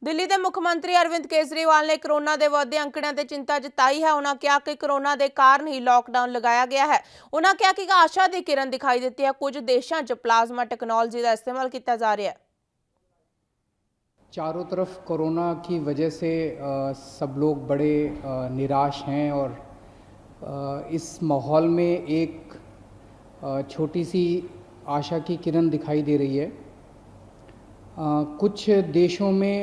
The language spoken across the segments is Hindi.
ਦਿੱਲੀ ਦੇ ਮੁੱਖ ਮੰਤਰੀ ਅਰਵਿੰਦ ਕੇਜਰੀਵਾਲ ਨੇ ਕੋਰੋਨਾ ਦੇ ਵੱਧਦੇ ਅੰਕੜਿਆਂ ਤੇ ਚਿੰਤਾ ਜਤਾਈ ਹੈ। ਉਹਨਾਂ ਕਿਹਾ ਕਿ ਕੋਰੋਨਾ ਦੇ ਕਾਰਨ ਹੀ ਲਾਕਡਾਊਨ ਲਗਾਇਆ ਗਿਆ ਹੈ। ਉਹਨਾਂ ਕਿਹਾ ਕਿ ਆਸ਼ਾ ਦੀ ਕਿਰਨ ਦਿਖਾਈ ਦਿੱਤੀ ਹੈ। कुछ देशों 'ਚ प्लाज्मा टेक्नोलॉजी का इस्तेमाल किया जा रहा है। चारों तरफ कोरोना की वजह से सब लोग बड़े निराश हैं और इस माहौल में एक छोटी सी आशा की किरण दिखाई दे रही है। कुछ देशों में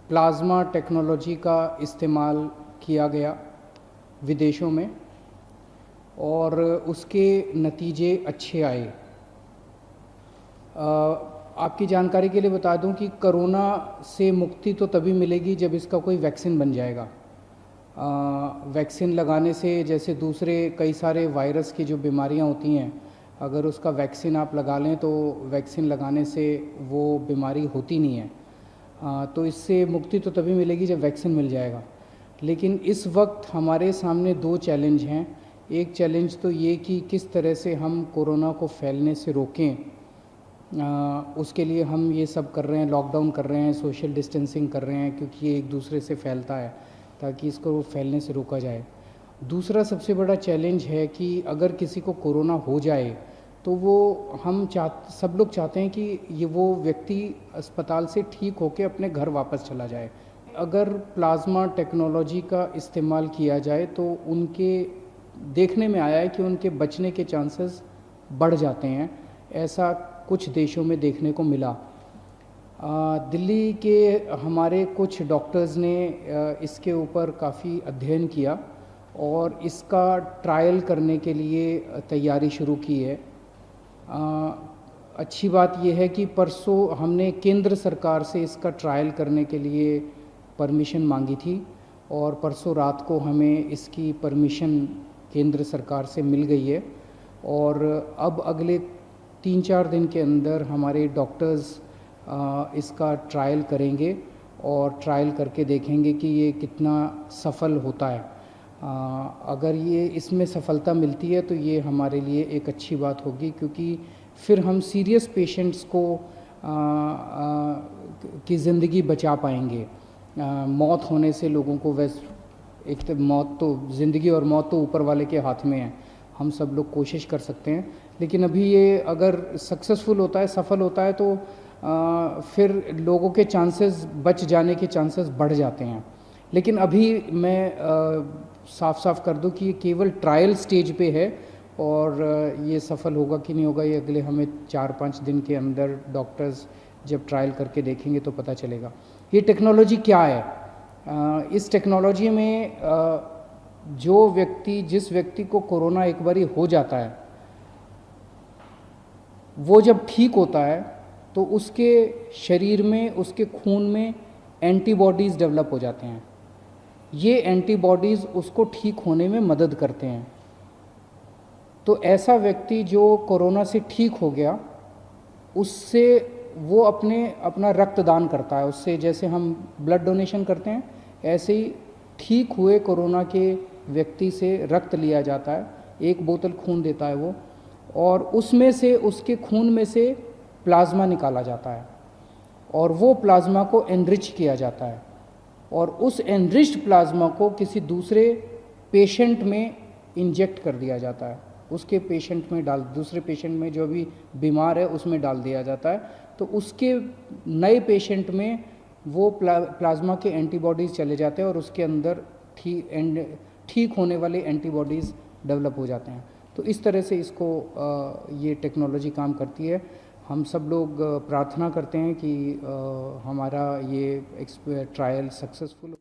प्लाज्मा टेक्नोलॉजी का इस्तेमाल किया गया विदेशों में और उसके नतीजे अच्छे आए। आपकी जानकारी के लिए बता दूं कि कोरोना से मुक्ति तो तभी मिलेगी जब इसका कोई वैक्सीन बन जाएगा। वैक्सीन लगाने से जैसे दूसरे कई सारे वायरस की जो बीमारियां होती हैं, अगर उसका वैक्सीन आप लगा लें तो वैक्सीन लगाने से वो बीमारी होती नहीं है। तो इससे मुक्ति तो तभी मिलेगी जब वैक्सीन मिल जाएगा। लेकिन इस वक्त हमारे सामने दो चैलेंज हैं। एक चैलेंज तो ये कि किस तरह से हम कोरोना को फैलने से रोकें। उसके लिए हम ये सब कर रहे हैं, लॉकडाउन कर रहे हैं, सोशल डिस्टेंसिंग कर रहे हैं, क्योंकि ये एक दूसरे से फैलता है, ताकि इसको फैलने से रोका जाए। दूसरा सबसे बड़ा चैलेंज है कि अगर किसी को कोरोना हो जाए तो वो सब लोग चाहते हैं कि वो व्यक्ति अस्पताल से ठीक होकर अपने घर वापस चला जाए। अगर प्लाज्मा टेक्नोलॉजी का इस्तेमाल किया जाए तो उनके देखने में आया है कि उनके बचने के चांसेस बढ़ जाते हैं। ऐसा कुछ देशों में देखने को मिला। दिल्ली के हमारे कुछ डॉक्टर्स ने इसके ऊपर काफ़ी अध्ययन किया और इसका ट्रायल करने के लिए तैयारी शुरू की है। अच्छी बात यह है कि परसों हमने केंद्र सरकार से इसका ट्रायल करने के लिए परमिशन मांगी थी और परसों रात को हमें इसकी परमिशन केंद्र सरकार से मिल गई है। और अब अगले 3-4 दिन के अंदर हमारे डॉक्टर्स इसका ट्रायल करेंगे और ट्रायल करके देखेंगे कि ये कितना सफल होता है। अगर ये इसमें सफलता मिलती है तो ये हमारे लिए एक अच्छी बात होगी, क्योंकि फिर हम सीरियस पेशेंट्स को की ज़िंदगी बचा पाएंगे। मौत होने से लोगों को एक तो मौत तो ज़िंदगी और मौत तो ऊपर वाले के हाथ में है। हम सब लोग कोशिश कर सकते हैं, लेकिन अभी ये अगर सक्सेसफुल होता है, सफल होता है, तो फिर लोगों के चांसेस बच जाने के चांसेस बढ़ जाते हैं। लेकिन अभी मैं साफ साफ कर दूं कि ये केवल ट्रायल स्टेज पे है और ये सफल होगा कि नहीं होगा ये अगले हमें 4-5 दिन के अंदर डॉक्टर्स जब ट्रायल करके देखेंगे तो पता चलेगा। ये टेक्नोलॉजी क्या है? इस टेक्नोलॉजी में जिस व्यक्ति को कोरोना एक बारी हो जाता है, वो जब ठीक होता है तो उसके शरीर में, उसके खून में एंटीबॉडीज़ डेवलप हो जाते हैं। ये एंटीबॉडीज़ उसको ठीक होने में मदद करते हैं। तो ऐसा व्यक्ति जो कोरोना से ठीक हो गया, उससे वो अपना रक्तदान करता है। उससे जैसे हम ब्लड डोनेशन करते हैं, ऐसे ही ठीक हुए कोरोना के व्यक्ति से रक्त लिया जाता है। 1 बोतल खून देता है वो, और उसमें से, उसके खून में से प्लाज्मा निकाला जाता है और वो प्लाज्मा को एनरिच किया जाता है और उस एनरिच्ड प्लाज्मा को किसी दूसरे पेशेंट में इंजेक्ट कर दिया जाता है। उसके पेशेंट में दूसरे पेशेंट में जो भी बीमार है उसमें डाल दिया जाता है। तो उसके नए पेशेंट में वो प्लाज्मा के एंटीबॉडीज़ चले जाते हैं और उसके अंदर ठीक होने वाले एंटीबॉडीज़ डेवलप हो जाते हैं। तो इस तरह से इसको ये टेक्नोलॉजी काम करती है। हम सब लोग प्रार्थना करते हैं कि हमारा ये ट्रायल सक्सेसफुल हो।